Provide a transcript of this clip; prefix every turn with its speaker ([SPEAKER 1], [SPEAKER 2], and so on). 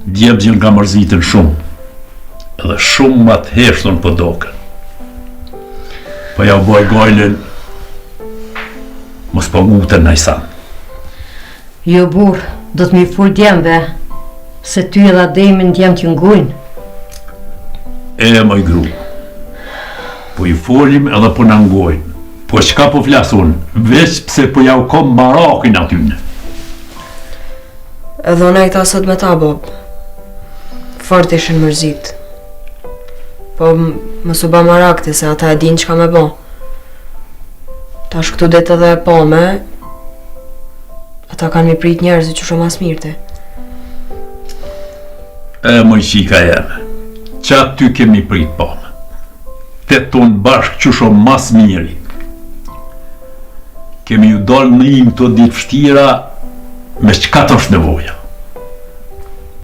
[SPEAKER 1] Djebgjën ka mërzitën shumë, edhe shumë ma të heshtën për doke. Po ja u boj gojlen, mos po ngutën najsan.
[SPEAKER 2] Jo burr, do të mi fol djemve, se ty edhe Ademi djem t'ju ngujnë.
[SPEAKER 1] Moj gru, po i folim edhe po na ngojnë. Po çka po flasun, veç pse po ja u kom marakin atyne.
[SPEAKER 3] Edhe unë e këta sot me ta, Bob. Fort ishin mërzit. Po mos u ba marakti se ata e din çka me bo. Tash këtu det edhe e po me, ata kanë mi prit njerëzit që shumë as mirëti.
[SPEAKER 1] Moj qika jeme, qatë ty kemi prit po me. Te tonë bashkë që shumë mas miri. Kemi ju dollë në imë të ditë fështira me qka të është nevoja.